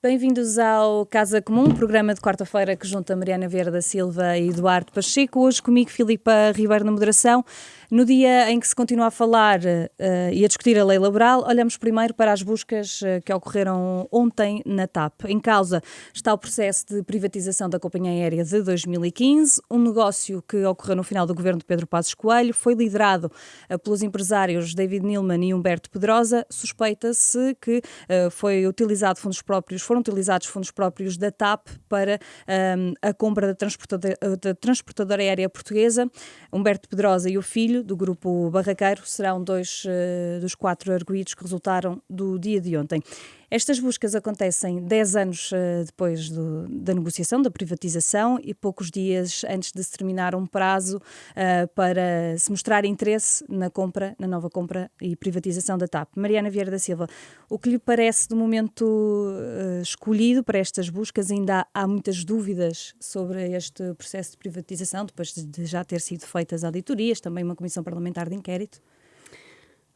Bem-vindos ao Casa Comum, programa de quarta-feira que junta Mariana Vieira da Silva e Eduardo Pacheco. Hoje comigo Filipa Ribeiro na moderação. No dia em que se continua a falar e a discutir a lei laboral, olhamos primeiro para as buscas que ocorreram ontem na TAP. Em causa está o processo de privatização da companhia aérea de 2015, um negócio que ocorreu no final do governo de Pedro Passos Coelho, foi liderado pelos empresários David Neeleman e Humberto Pedrosa. Suspeita-se que foram utilizados fundos próprios da TAP para a compra da transportadora aérea portuguesa. Humberto Pedrosa e o filho do grupo Barraqueiro serão dois dos 4 arguidos que resultaram do dia de ontem. Estas buscas acontecem 10 anos depois da negociação, da privatização, e poucos dias antes de se terminar um prazo para se mostrar interesse na nova compra e privatização da TAP. Mariana Vieira da Silva, o que lhe parece do momento escolhido para estas buscas? Ainda há muitas dúvidas sobre este processo de privatização, depois de já ter sido feitas auditorias, também uma comissão parlamentar de inquérito?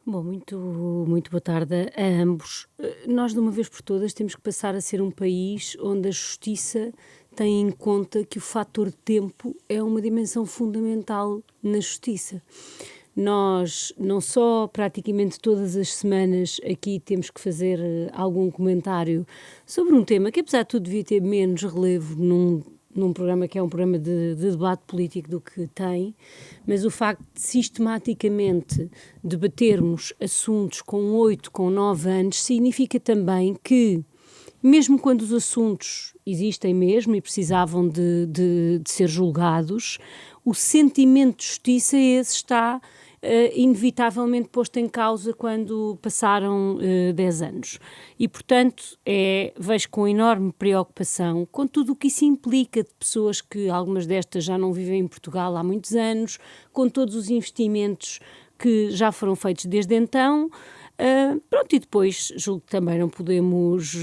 Bom, muito boa tarde a ambos. Nós, de uma vez por todas, temos que passar a ser um país onde a justiça tem em conta que o fator tempo é uma dimensão fundamental na justiça. Nós, não só praticamente todas as semanas, aqui temos que fazer algum comentário sobre um tema que, apesar de tudo, devia ter menos relevo num programa que é um programa de debate político do que tem, mas o facto de sistematicamente debatermos assuntos com 8, com 9 anos, significa também que, mesmo quando os assuntos existem mesmo e precisavam de ser julgados, o sentimento de justiça esse está inevitavelmente posto em causa quando passaram 10 anos. E, portanto, vejo com enorme preocupação com tudo o que isso implica de pessoas que, algumas destas já não vivem em Portugal há muitos anos, com todos os investimentos que já foram feitos desde então. E depois julgo que também não podemos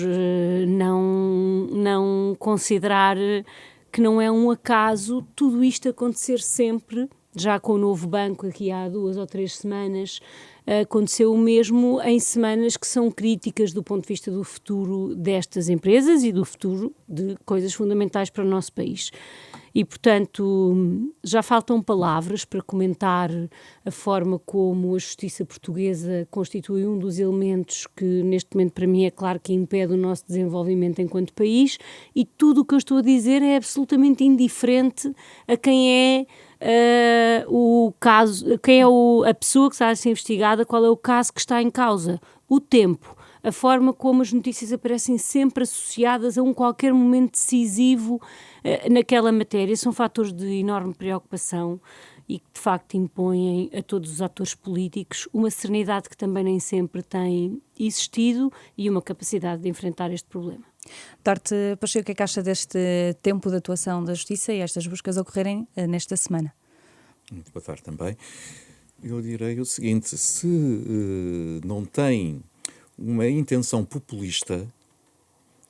não considerar que não é um acaso tudo isto acontecer sempre. Já com o novo banco aqui há 2 ou 3 semanas, aconteceu o mesmo em semanas que são críticas do ponto de vista do futuro destas empresas e do futuro de coisas fundamentais para o nosso país. E, portanto, já faltam palavras para comentar a forma como a justiça portuguesa constitui um dos elementos que, neste momento, para mim, é claro que impede o nosso desenvolvimento enquanto país, e tudo o que eu estou a dizer é absolutamente indiferente a quem é o caso, quem é a pessoa que está a ser investigada, qual é o caso que está em causa, o tempo, a forma como as notícias aparecem sempre associadas a qualquer momento decisivo naquela matéria, são fatores de enorme preocupação e que de facto impõem a todos os atores políticos uma serenidade que também nem sempre tem existido e uma capacidade de enfrentar este problema. Duarte Pacheco, o que é que acha deste tempo de atuação da Justiça e estas buscas ocorrerem nesta semana? Muito boa tarde também. Eu direi o seguinte, se não tem uma intenção populista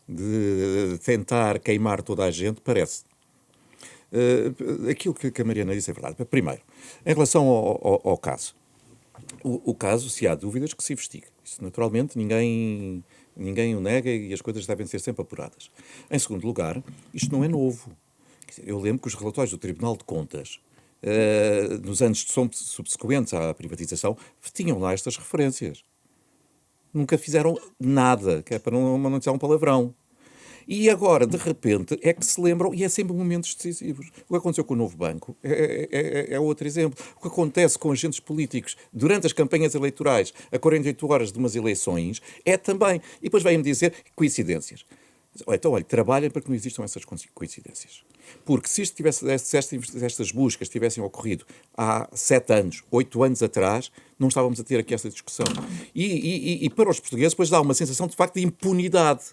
de tentar queimar toda a gente, parece. Aquilo que a Mariana disse é verdade. Primeiro, em relação ao caso. O caso, se há dúvidas, que se investigue. Isso, naturalmente, ninguém o nega e as coisas devem ser sempre apuradas. Em segundo lugar, isto não é novo. Eu lembro que os relatórios do Tribunal de Contas, nos anos subsequentes à privatização, tinham lá estas referências. Nunca fizeram nada, que é para não dizer um palavrão. E agora, de repente, é que se lembram, e é sempre momentos decisivos. O que aconteceu com o Novo Banco é outro exemplo. O que acontece com agentes políticos durante as campanhas eleitorais, a 48 horas de umas eleições, é também. E depois vêm-me dizer coincidências. Então, olha, trabalhem para que não existam essas coincidências. Porque se estas buscas tivessem ocorrido há 7 anos, 8 anos atrás, não estávamos a ter aqui esta discussão. E para os portugueses, depois dá uma sensação, de facto, de impunidade.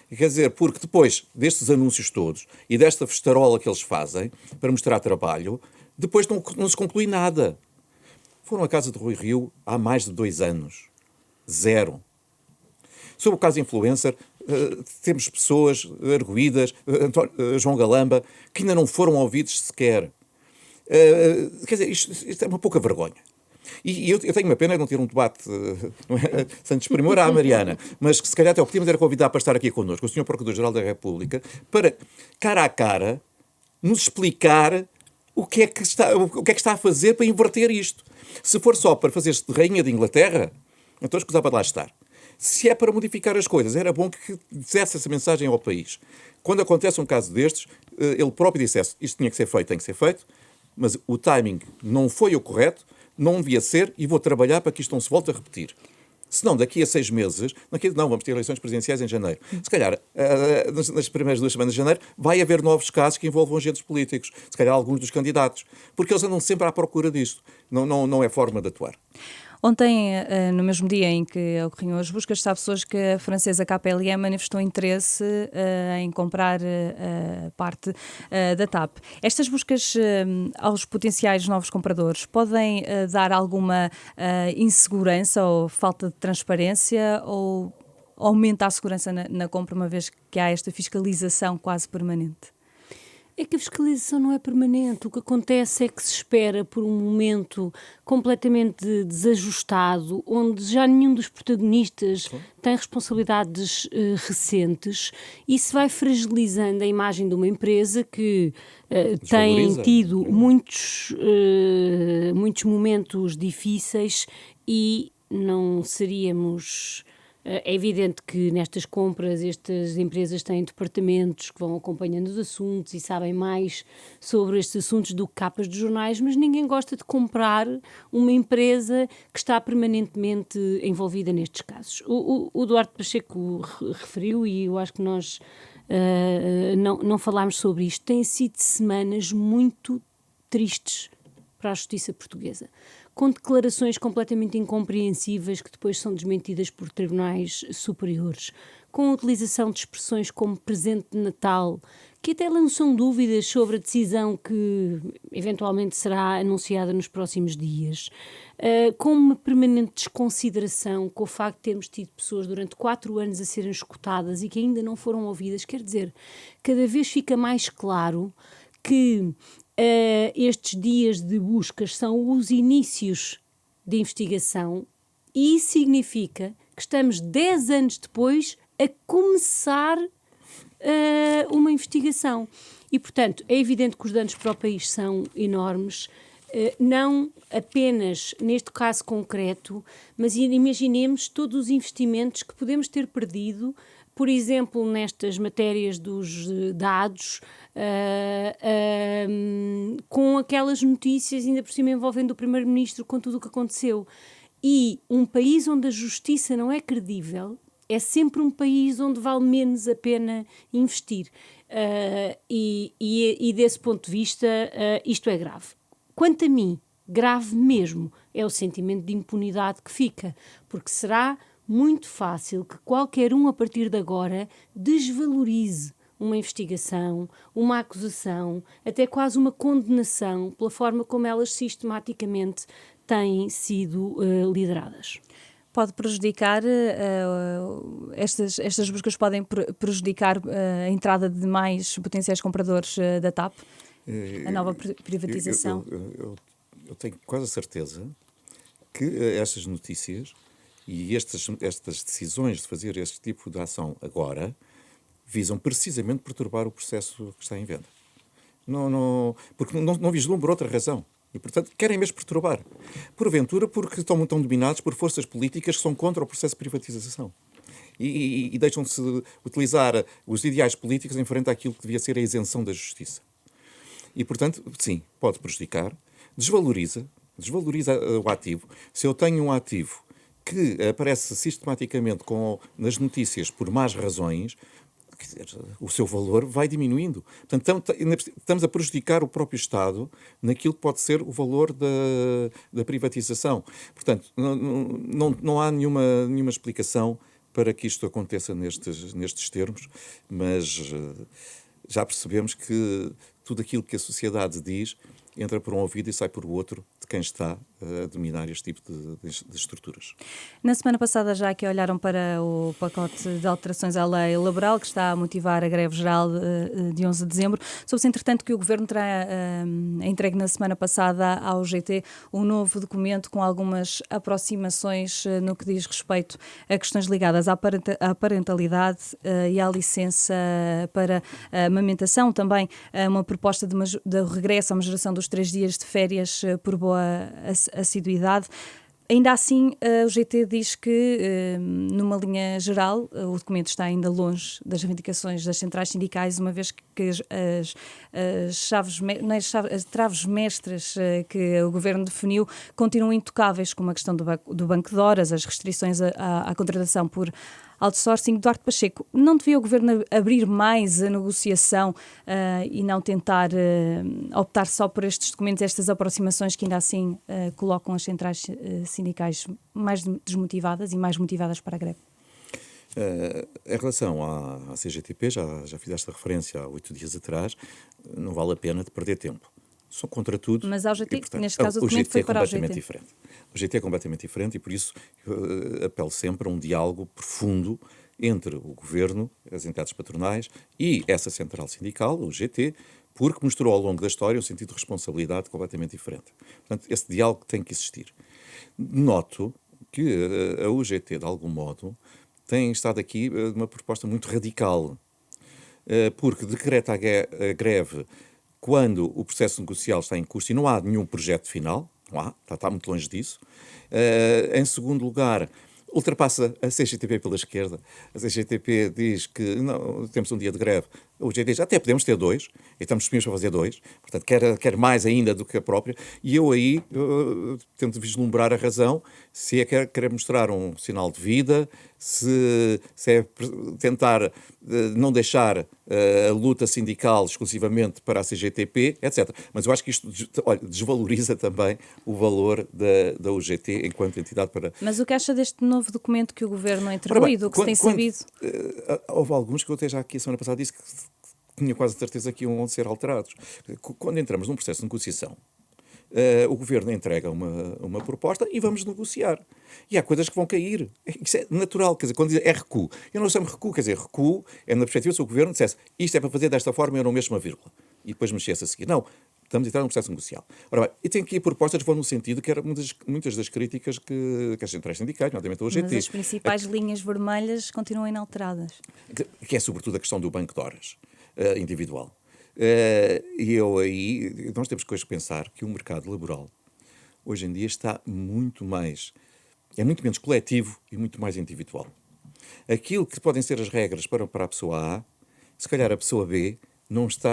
Quer dizer, porque depois destes anúncios todos e desta festarola que eles fazem para mostrar trabalho, depois não se conclui nada. Foram à casa de Rui Rio há mais de 2 anos. 0. Sobre o caso influencer, temos pessoas arguídas, João Galamba, que ainda não foram ouvidos sequer. Quer dizer, isto é uma pouca vergonha. E eu tenho uma pena de não ter um debate não é, sem desprimor à Mariana, mas que se calhar até o que tínhamos era convidar para estar aqui connosco o Sr. Procurador-Geral da República para, cara a cara, nos explicar o que é que está a fazer para inverter isto. Se for só para fazer-se de Rainha de Inglaterra, então escusava de lá estar. Se é para modificar as coisas, era bom que dissesse essa mensagem ao país. Quando acontece um caso destes, ele próprio dissesse, isto tinha que ser feito, tem que ser feito, mas o timing não foi o correto, não devia ser, e vou trabalhar para que isto não se volte a repetir. Senão, daqui a 6 meses, vamos ter eleições presidenciais em janeiro. Se calhar, nas primeiras 2 semanas de janeiro, vai haver novos casos que envolvam agentes políticos. Se calhar alguns dos candidatos. Porque eles andam sempre à procura disto. Não é forma de atuar. Ontem, no mesmo dia em que ocorriam as buscas, está pessoas que a francesa KPLM manifestou interesse em comprar parte da TAP. Estas buscas aos potenciais novos compradores podem dar alguma insegurança ou falta de transparência ou aumenta a segurança na compra, uma vez que há esta fiscalização quase permanente? É que a fiscalização não é permanente. O que acontece é que se espera por um momento completamente desajustado, onde já nenhum dos protagonistas tem responsabilidades recentes, e se vai fragilizando a imagem de uma empresa que tem tido muitos momentos difíceis, e não seríamos... É evidente que nestas compras estas empresas têm departamentos que vão acompanhando os assuntos e sabem mais sobre estes assuntos do que capas de jornais, mas ninguém gosta de comprar uma empresa que está permanentemente envolvida nestes casos. O Duarte Pacheco referiu, e eu acho que nós não falámos sobre isto, têm sido semanas muito tristes para a justiça portuguesa, com declarações completamente incompreensíveis que depois são desmentidas por tribunais superiores, com a utilização de expressões como presente de Natal, que até lançam dúvidas sobre a decisão que eventualmente será anunciada nos próximos dias, com uma permanente desconsideração com o facto de termos tido pessoas durante 4 anos a serem escutadas e que ainda não foram ouvidas. Quer dizer, cada vez fica mais claro que estes dias de buscas são os inícios de investigação, e isso significa que estamos 10 anos depois a começar uma investigação. E, portanto, é evidente que os danos para o país são enormes, não apenas neste caso concreto, mas imaginemos todos os investimentos que podemos ter perdido, por exemplo, nestas matérias dos dados, com aquelas notícias, ainda por cima envolvendo o Primeiro-Ministro, com tudo o que aconteceu. E um país onde a justiça não é credível é sempre um país onde vale menos a pena investir. E desse ponto de vista, isto é grave. Quanto a mim, grave mesmo é o sentimento de impunidade que fica, porque será muito fácil que qualquer um, a partir de agora, desvalorize uma investigação, uma acusação, até quase uma condenação pela forma como elas sistematicamente têm sido lideradas. Pode prejudicar, estas buscas podem prejudicar a entrada de mais potenciais compradores da TAP? A nova privatização? Eu tenho quase a certeza que estas notícias e estas decisões de fazer este tipo de ação agora visam precisamente perturbar o processo que está em venda. Porque não vislumbram outra razão. E, portanto, querem mesmo perturbar. Porventura, porque estão dominados por forças políticas que são contra o processo de privatização. E deixam-se utilizar os ideais políticos em frente àquilo que devia ser a isenção da justiça. E, portanto, sim, pode prejudicar, desvaloriza o ativo. Se eu tenho um ativo que aparece sistematicamente nas notícias por más razões, o seu valor vai diminuindo. Portanto, estamos a prejudicar o próprio Estado naquilo que pode ser o valor da privatização. Portanto, não há nenhuma explicação para que isto aconteça nestes termos, mas já percebemos que tudo aquilo que a sociedade diz entra por um ouvido e sai por outro de quem está a dominar este tipo de estruturas. Na semana passada já que olharam para o pacote de alterações à lei laboral que está a motivar a greve geral de 11 de dezembro. Soube-se, entretanto, que o Governo terá entregue na semana passada ao GT um novo documento com algumas aproximações no que diz respeito a questões ligadas à parentalidade e à licença para a amamentação. Também uma proposta de regresso à majoração dos 3 dias de férias por boa assiduidade. Ainda assim, o GT diz que, numa linha geral, o documento está ainda longe das reivindicações das centrais sindicais, uma vez que as traves mestras que o Governo definiu continuam intocáveis, como a questão do banco de horas, as restrições à contratação por outsourcing. Duarte Pacheco, não devia o Governo abrir mais a negociação e não tentar optar só por estes documentos, estas aproximações que ainda assim colocam as centrais sindicais mais desmotivadas e mais motivadas para a greve? Em relação à CGTP, já fizeste referência há 8 dias atrás, não vale a pena de perder tempo. São contra tudo. Mas ao GT, e, portanto, neste caso, o documento foi para o GT. Diferente. O GT é completamente diferente e, por isso, apelo sempre a um diálogo profundo entre o Governo, as entidades patronais e essa central sindical, o GT, porque mostrou ao longo da história um sentido de responsabilidade completamente diferente. Portanto, esse diálogo tem que existir. Noto que a UGT, de algum modo, tem estado aqui uma proposta muito radical, porque decreta a greve quando o processo negocial está em curso e não há nenhum projeto final, não há, está muito longe disso. Em segundo lugar, ultrapassa a CGTP pela esquerda. A CGTP diz que não, temos um dia de greve. O GT diz, até podemos ter 2, e estamos disponíveis para fazer 2. Portanto, quer mais ainda do que a própria. E eu aí tento vislumbrar a razão, se é querer mostrar um sinal de vida, se é tentar não deixar a luta sindical exclusivamente para a CGTP, etc. Mas eu acho que isto desvaloriza também o valor da UGT enquanto entidade para... Mas o que acha deste novo documento que o Governo entregou e do que se tem sabido? Houve alguns que eu até já aqui a semana passada disse que tinha quase certeza que iam ser alterados. Quando entramos num processo de negociação, o Governo entrega uma proposta e vamos negociar. E há coisas que vão cair. Isso é natural. Quer dizer, quando diz é recuo, eu não chamo recuo, quer dizer, recuo é na perspectiva se o Governo dissesse isto é para fazer desta forma e eu não mexo uma vírgula. E depois mexesse a seguir. Não. Estamos a entrar num processo negocial. Ora bem, e tem aqui propostas que vão no sentido que eram muitas das críticas que as centrais sindicais, nomeadamente a UGT. Mas as principais linhas vermelhas continuam inalteradas. Que é sobretudo a questão do banco de horas individual. E nós temos que pensar que o mercado laboral hoje em dia está é muito menos coletivo e muito mais individual. Aquilo que podem ser as regras para a pessoa A, se calhar a pessoa B não está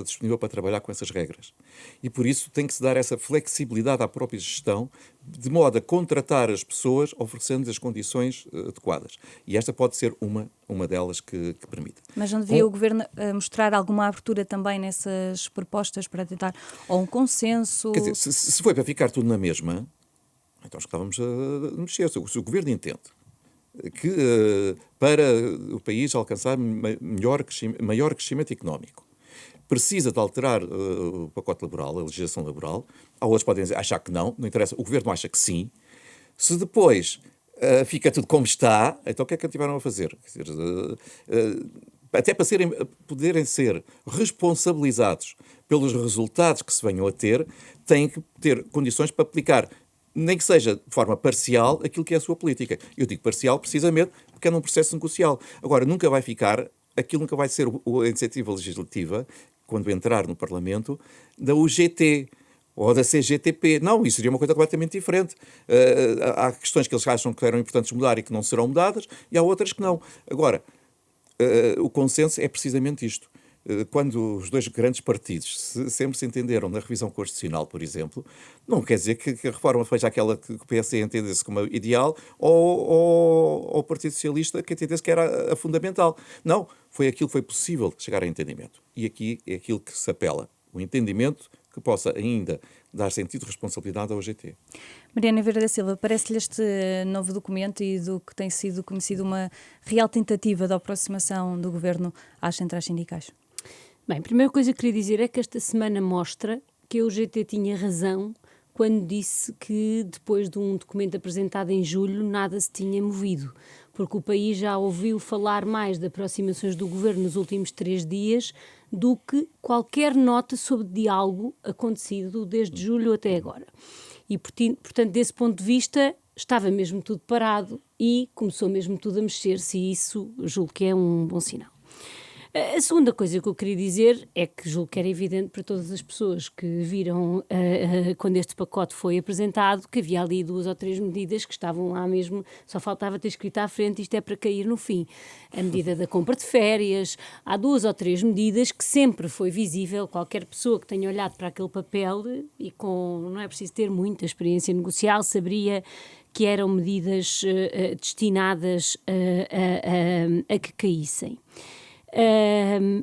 disponível para trabalhar com essas regras. E por isso tem que se dar essa flexibilidade à própria gestão, de modo a contratar as pessoas oferecendo-lhes as condições adequadas. E esta pode ser uma delas que permite. Mas não devia o Governo mostrar alguma abertura também nessas propostas para tentar, ou um consenso? Quer dizer, se foi para ficar tudo na mesma, então estávamos a mexer. Se o Governo entende que para o país alcançar maior crescimento económico precisa de alterar o pacote laboral, a legislação laboral, há outros podem achar que não interessa, o Governo acha que sim. Se depois fica tudo como está, então o que é que tiveram a fazer? Quer dizer, até para poderem ser responsabilizados pelos resultados que se venham a ter, têm que ter condições para aplicar, nem que seja de forma parcial, aquilo que é a sua política. Eu digo parcial precisamente porque é num processo negocial. Agora, nunca vai ser a iniciativa legislativa, quando entrar no Parlamento, da UGT ou da CGTP. Não, isso seria uma coisa completamente diferente. Há questões que eles acham que eram importantes mudar e que não serão mudadas, e há outras que não. Agora, o consenso é precisamente isto. Quando os dois grandes partidos sempre se entenderam na revisão constitucional, por exemplo, não quer dizer que a reforma seja aquela que o PS entendesse como ideal ou o Partido Socialista que entendesse que era a fundamental. Não, foi aquilo que foi possível chegar a entendimento. E aqui é aquilo que se apela, o entendimento que possa ainda dar sentido de responsabilidade ao GT. Mariana Vieira da Silva, parece-lhe este novo documento e do que tem sido conhecido uma real tentativa de aproximação do Governo às centrais sindicais? Bem, a primeira coisa que queria dizer é que esta semana mostra que a UGT tinha razão quando disse que depois de um documento apresentado em julho nada se tinha movido, porque o país já ouviu falar mais de aproximações do governo nos últimos 3 dias do que qualquer nota sobre diálogo acontecido desde julho até agora. E, portanto, desse ponto de vista, estava mesmo tudo parado e começou mesmo tudo a mexer-se, e isso julgo que é um bom sinal. A segunda coisa que eu queria dizer é que julgo que era evidente para todas as pessoas que viram quando este pacote foi apresentado que havia ali 2 ou 3 medidas que estavam lá mesmo, só faltava ter escrito à frente: isto é para cair no fim. A medida da compra de férias, há 2 ou 3 medidas que sempre foi visível, qualquer pessoa que tenha olhado para aquele papel e não é preciso ter muita experiência negocial, saberia que eram medidas destinadas a que caíssem.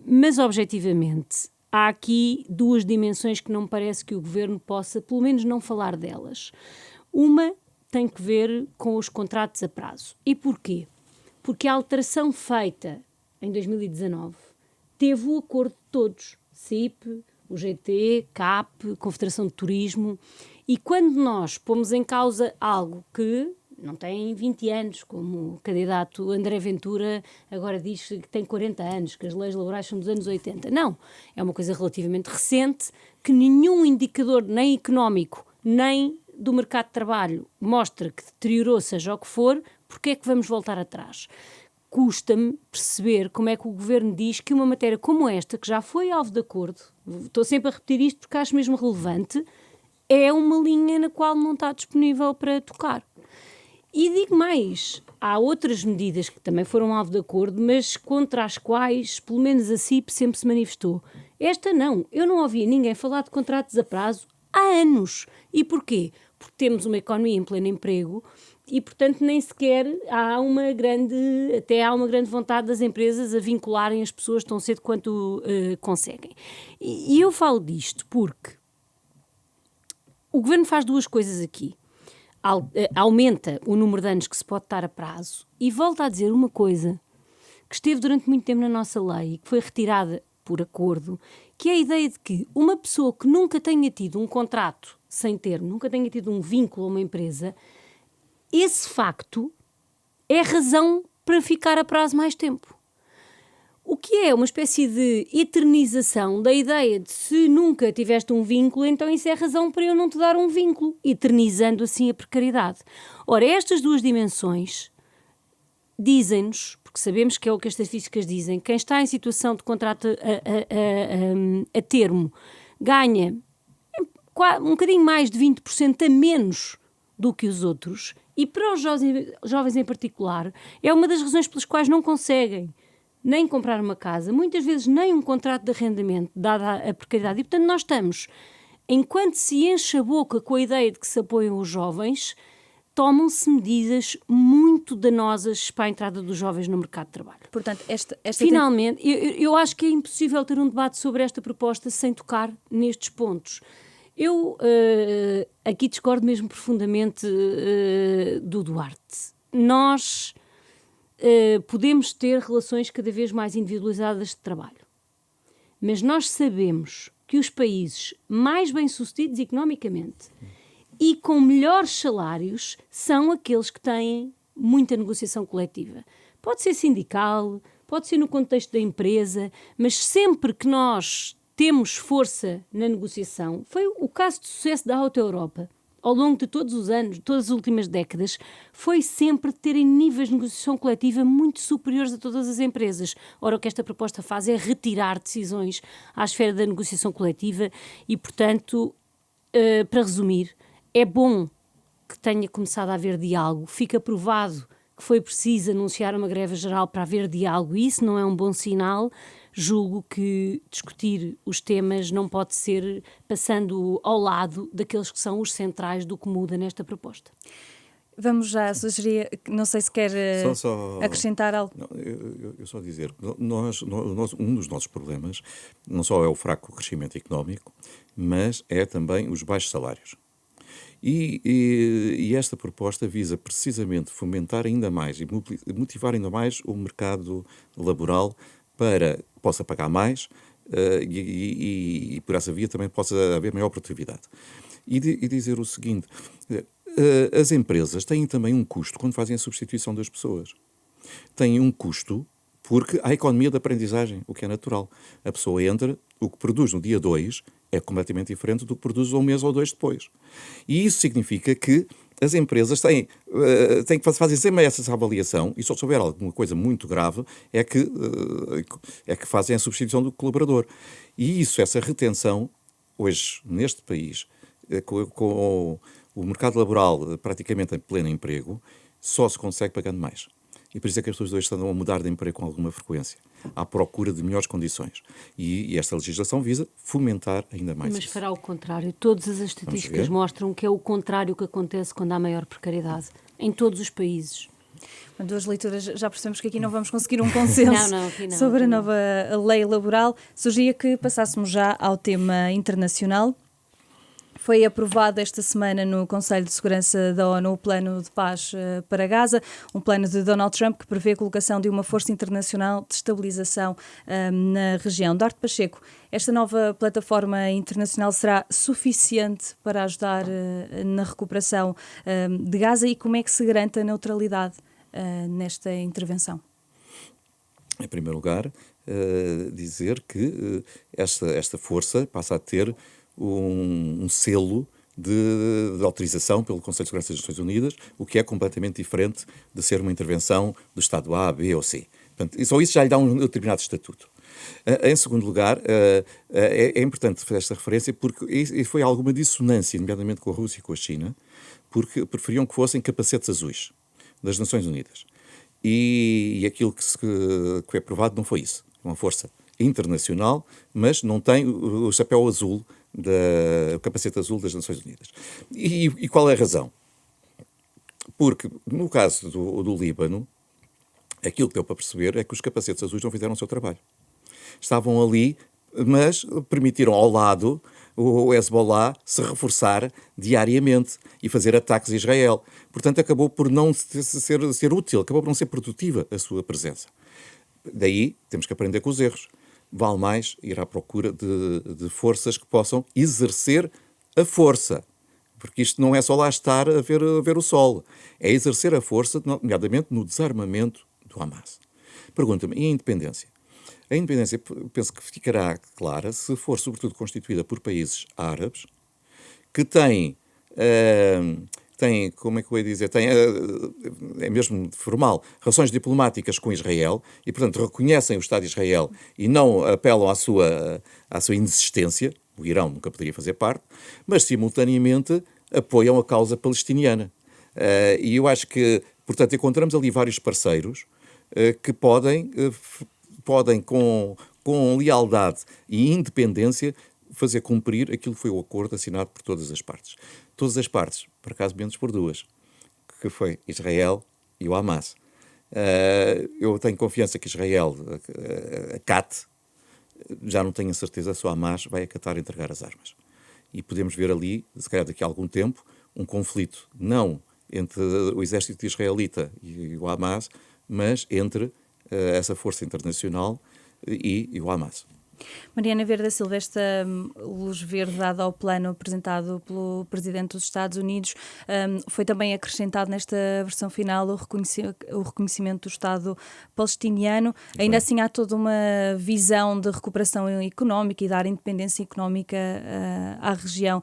Mas, objetivamente, há aqui 2 dimensões que não me parece que o Governo possa, pelo menos, não falar delas. Uma tem que ver com os contratos a prazo. E porquê? Porque a alteração feita em 2019 teve o acordo de todos, CIP, UGT, CAP, Confederação de Turismo, e quando nós pomos em causa algo que não tem 20 anos, como o candidato André Ventura agora diz que tem 40 anos, que as leis laborais são dos anos 80. Não, é uma coisa relativamente recente, que nenhum indicador, nem económico, nem do mercado de trabalho, mostra que deteriorou, seja o que for. Porque é que vamos voltar atrás? Custa-me perceber como é que o Governo diz que uma matéria como esta, que já foi alvo de acordo, estou sempre a repetir isto porque acho mesmo relevante, é uma linha na qual não está disponível para tocar. E digo mais, há outras medidas que também foram alvo de acordo, mas contra as quais, pelo menos a CIP, sempre se manifestou. Esta não, eu não ouvia ninguém falar de contratos a prazo há anos. E porquê? Porque temos uma economia em pleno emprego e, portanto, nem sequer há uma grande vontade das empresas a vincularem as pessoas tão cedo quanto conseguem. E eu falo disto porque o Governo faz 2 coisas aqui. Aumenta o número de anos que se pode estar a prazo e volta a dizer uma coisa que esteve durante muito tempo na nossa lei e que foi retirada por acordo, que é a ideia de que uma pessoa que nunca tenha tido um contrato sem termo, nunca tenha tido um vínculo a uma empresa, esse facto é razão para ficar a prazo mais tempo. O que é uma espécie de eternização da ideia de se nunca tiveste um vínculo, então isso é razão para eu não te dar um vínculo, eternizando assim a precariedade. Ora, estas 2 dimensões dizem-nos, porque sabemos que é o que as estatísticas dizem, quem está em situação de contrato a termo ganha um bocadinho mais de 20% a menos do que os outros, e para os jovens em particular é uma das razões pelas quais não conseguem nem comprar uma casa, muitas vezes nem um contrato de arrendamento, dada a precariedade. E, portanto, nós estamos, enquanto se enche a boca com a ideia de que se apoiam os jovens, tomam-se medidas muito danosas para a entrada dos jovens no mercado de trabalho. Portanto, finalmente, eu acho que é impossível ter um debate sobre esta proposta sem tocar nestes pontos. Eu aqui discordo mesmo profundamente do Duarte. Nós podemos ter relações cada vez mais individualizadas de trabalho. Mas nós sabemos que os países mais bem-sucedidos economicamente e com melhores salários são aqueles que têm muita negociação coletiva. Pode ser sindical, pode ser no contexto da empresa, mas sempre que nós temos força na negociação, foi o caso de sucesso da Auto Europa, ao longo de todos os anos, todas as últimas décadas, foi sempre terem níveis de negociação coletiva muito superiores a todas as empresas. Ora, o que esta proposta faz é retirar decisões à esfera da negociação coletiva e, portanto, para resumir, é bom que tenha começado a haver diálogo. Fica provado que foi preciso anunciar uma greve geral para haver diálogo e isso não é um bom sinal. Julgo que discutir os temas não pode ser passando ao lado daqueles que são os centrais do que muda nesta proposta. Vamos já sugerir, não sei se quer acrescentar algo. Não, eu só dizer, um dos nossos problemas não só é o fraco crescimento económico, mas é também os baixos salários. E esta proposta visa precisamente fomentar ainda mais e motivar ainda mais o mercado laboral para que possa pagar mais e por essa via também possa haver maior produtividade. e dizer o seguinte: as empresas têm também um custo quando fazem a substituição das pessoas. Têm um custo porque há economia de aprendizagem, o que é natural. A pessoa entra, o que produz no dia 2 é completamente diferente do que produz um mês ou 2 depois. E isso significa que as empresas têm que fazer sempre essa avaliação, e só se houver alguma coisa muito grave é que fazem a substituição do colaborador. E isso, essa retenção, hoje, neste país, com o mercado laboral praticamente em pleno emprego, só se consegue pagando mais. E por isso é que as pessoas hoje estão a mudar de emprego com alguma frequência, à procura de melhores condições. E esta legislação visa fomentar ainda mais Mas isso. fará o contrário. Todas as estatísticas mostram que é o contrário que acontece quando há maior precariedade, em todos os países. Duas leituras, já percebemos que aqui não vamos conseguir um consenso sobre a nova lei laboral. Sugeria que passássemos já ao tema internacional. Foi aprovado esta semana no Conselho de Segurança da ONU o Plano de Paz para Gaza, um plano de Donald Trump que prevê a colocação de uma força internacional de estabilização na região. Duarte Pacheco, esta nova plataforma internacional será suficiente para ajudar na recuperação de Gaza, e como é que se garante a neutralidade nesta intervenção? Em primeiro lugar, dizer que esta força passa a ter um selo de autorização pelo Conselho de Segurança das Nações Unidas, o que é completamente diferente de ser uma intervenção do Estado A, B ou C. Portanto, só isso já lhe dá um determinado estatuto. Em segundo lugar, é importante fazer esta referência porque foi alguma dissonância, nomeadamente com a Rússia e com a China, porque preferiam que fossem capacetes azuis das Nações Unidas. E aquilo que foi aprovado não foi isso. É uma força internacional, mas não tem o chapéu azul, o capacete azul das Nações Unidas. E qual é a razão? Porque, no caso do Líbano, aquilo que deu para perceber é que os capacetes azuis não fizeram o seu trabalho. Estavam ali, mas permitiram ao lado o Hezbollah se reforçar diariamente e fazer ataques a Israel. Portanto, acabou por não ser útil, acabou por não ser produtiva a sua presença. Daí, temos que aprender com os erros. Vale mais ir à procura de forças que possam exercer a força. Porque isto não é só lá estar a ver o sol. É exercer a força, nomeadamente no desarmamento do Hamas. Pergunta-me, e a independência? A independência, penso que ficará clara se for, sobretudo, constituída por países árabes que têm, como é que eu ia dizer, é mesmo formal, relações diplomáticas com Israel e, portanto, reconhecem o Estado de Israel e não apelam à sua inexistência. O Irão nunca poderia fazer parte, mas, simultaneamente, apoiam a causa palestiniana. E eu acho que, portanto, encontramos ali vários parceiros que podem com lealdade e independência, fazer cumprir aquilo que foi o acordo assinado por todas as partes. Todas as partes, por acaso menos por duas, que foi Israel e o Hamas. Eu tenho confiança que Israel acate, já não tenho a certeza se o Hamas vai acatar e entregar as armas. E podemos ver ali, se calhar daqui a algum tempo, um conflito, não entre o exército israelita e o Hamas, mas entre essa força internacional e o Hamas. Mariana Vieira da Silva, esta luz verde dada ao plano apresentado pelo Presidente dos Estados Unidos, foi também acrescentado nesta versão final o reconhecimento do Estado palestiniano. Ainda assim há toda uma visão de recuperação económica e dar independência económica à região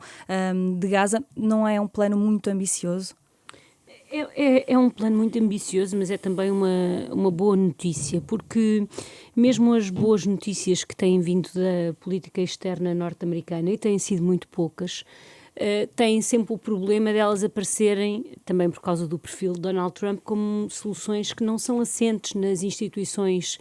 de Gaza. Não é um plano muito ambicioso? É um plano muito ambicioso, mas é também uma boa notícia, porque mesmo as boas notícias que têm vindo da política externa norte-americana, e têm sido muito poucas, têm sempre o problema delas aparecerem, também por causa do perfil de Donald Trump, como soluções que não são assentes nas instituições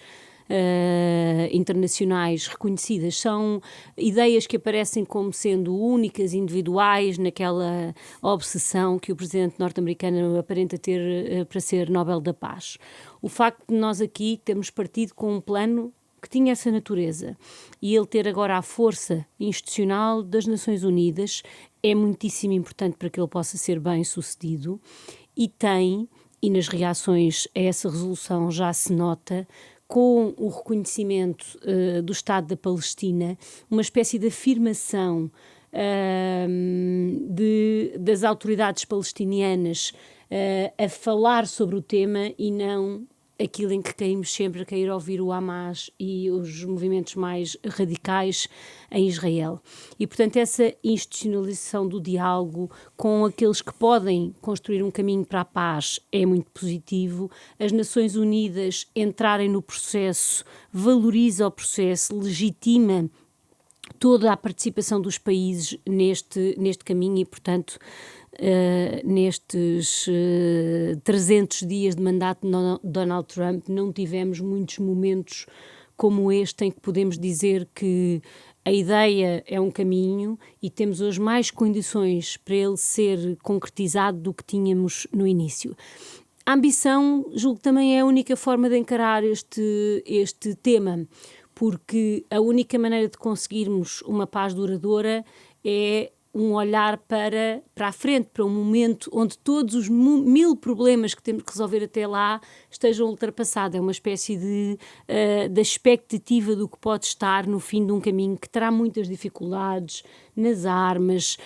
internacionais reconhecidas. São ideias que aparecem como sendo únicas, individuais, naquela obsessão que o presidente norte-americano aparenta ter para ser Nobel da Paz. O facto de nós aqui termos partido com um plano que tinha essa natureza e ele ter agora a força institucional das Nações Unidas é muitíssimo importante para que ele possa ser bem sucedido e nas reações a essa resolução já se nota, com o reconhecimento do Estado da Palestina, uma espécie de afirmação das autoridades palestinianas a falar sobre o tema e não aquilo em que caímos sempre, que é ir ouvir o Hamas e os movimentos mais radicais em Israel. E, portanto, essa institucionalização do diálogo com aqueles que podem construir um caminho para a paz é muito positivo. As Nações Unidas entrarem no processo, valoriza o processo, legitima toda a participação dos países neste caminho e, portanto, nestes 300 dias de mandato de Donald Trump não tivemos muitos momentos como este em que podemos dizer que a ideia é um caminho e temos hoje mais condições para ele ser concretizado do que tínhamos no início. A ambição, julgo que também é a única forma de encarar este tema, porque a única maneira de conseguirmos uma paz duradoura é um olhar para a frente, para um momento onde todos os 1000 problemas que temos que resolver até lá estejam ultrapassados. É uma espécie da expectativa do que pode estar no fim de um caminho que terá muitas dificuldades nas armas,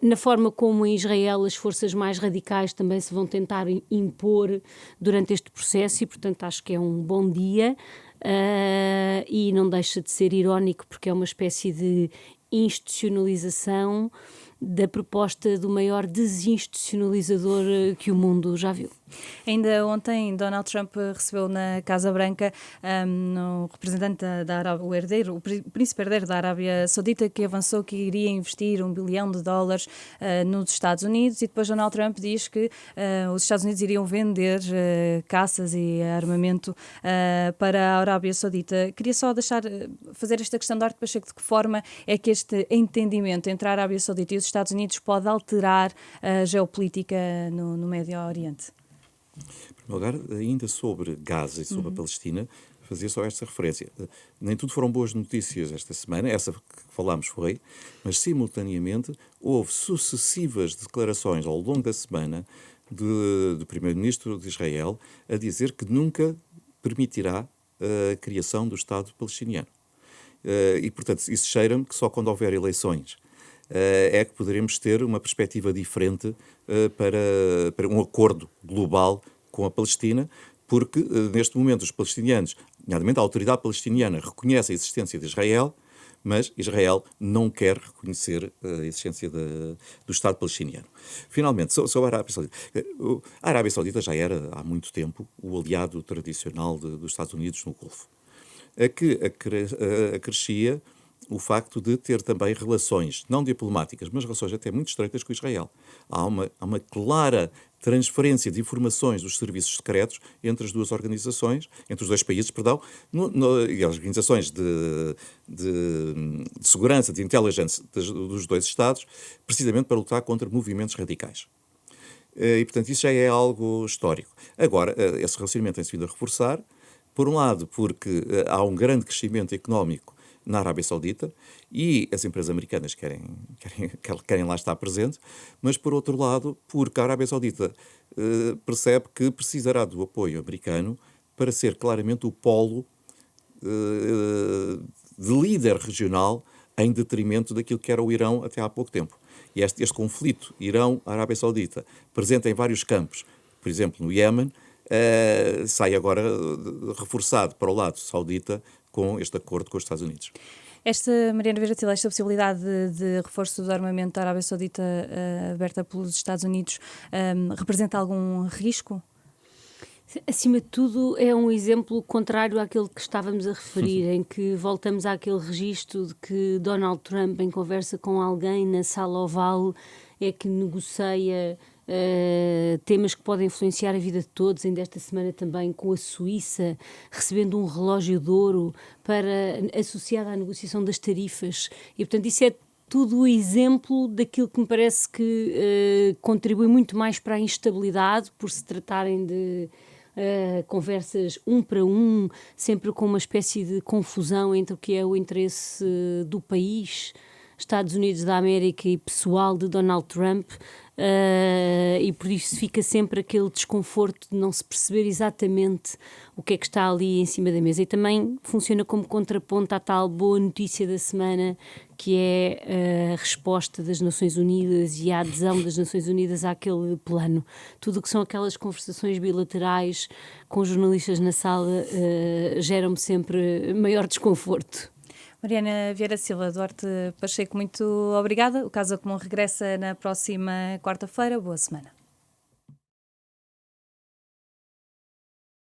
na forma como em Israel as forças mais radicais também se vão tentar impor durante este processo e, portanto, acho que é um bom dia. E não deixa de ser irónico porque é uma espécie de institucionalização da proposta do maior desinstitucionalizador que o mundo já viu. Ainda ontem Donald Trump recebeu na Casa Branca o representante da Arábia, o príncipe herdeiro da Arábia Saudita, que avançou que iria investir $1 bilhão nos Estados Unidos, e depois Donald Trump diz que os Estados Unidos iriam vender caças e armamento para a Arábia Saudita. Queria só fazer esta questão de Duarte Pacheco, de que forma é que este entendimento entre a Arábia Saudita e os Estados Unidos pode alterar a geopolítica no Médio Oriente? Em primeiro lugar, ainda sobre Gaza e sobre a Palestina, fazia só esta referência. Nem tudo foram boas notícias esta semana, essa que falámos foi, mas simultaneamente houve sucessivas declarações ao longo da semana do primeiro-ministro de Israel a dizer que nunca permitirá a criação do Estado palestiniano. E, portanto, isso cheira-me que só quando houver eleições é que poderemos ter uma perspectiva diferente para um acordo global com a Palestina, porque neste momento os palestinianos, nomeadamente a autoridade palestiniana, reconhece a existência de Israel, mas Israel não quer reconhecer a existência do Estado palestiniano. Finalmente, sobre a Arábia Saudita. A Arábia Saudita já era há muito tempo o aliado tradicional dos Estados Unidos no Golfo, a que acrescia o facto de ter também relações, não diplomáticas, mas relações até muito estreitas com Israel. Há uma clara transferência de informações dos serviços secretos entre as duas organizações, entre os dois países, perdão, e as organizações de segurança, de intelligence dos dois Estados, precisamente para lutar contra movimentos radicais. E, portanto, isso já é algo histórico. Agora, esse relacionamento tem-se vindo a reforçar, por um lado, porque há um grande crescimento económico na Arábia Saudita e as empresas americanas querem lá estar presentes, mas por outro lado, porque a Arábia Saudita percebe que precisará do apoio americano para ser claramente o polo de líder regional em detrimento daquilo que era o Irão até há pouco tempo. E este conflito Irão-Arábia Saudita, presente em vários campos, por exemplo no Iémen, sai agora reforçado para o lado saudita com este acordo com os Estados Unidos. Mariana Vieira Silva, esta possibilidade de reforço do armamento da Arábia Saudita aberta pelos Estados Unidos representa algum risco? Acima de tudo, é um exemplo contrário àquele que estávamos a referir, em que voltamos àquele registro de que Donald Trump, em conversa com alguém na sala oval, é que negocia temas que podem influenciar a vida de todos, ainda esta semana também com a Suíça, recebendo um relógio de ouro associado à negociação das tarifas. E, portanto, isso é tudo o exemplo daquilo que me parece que contribui muito mais para a instabilidade, por se tratarem de conversas um para um, sempre com uma espécie de confusão entre o que é o interesse do país Estados Unidos da América e pessoal de Donald Trump. E por isso fica sempre aquele desconforto de não se perceber exatamente o que é que está ali em cima da mesa. E também funciona como contraponto à tal boa notícia da semana, que é a resposta das Nações Unidas e a adesão das Nações Unidas àquele plano. Tudo o que são aquelas conversações bilaterais com jornalistas na sala geram-me sempre maior desconforto. Mariana Vieira Silva, Duarte Pacheco, muito obrigada. O Casa Comum regressa na próxima quarta-feira. Boa semana.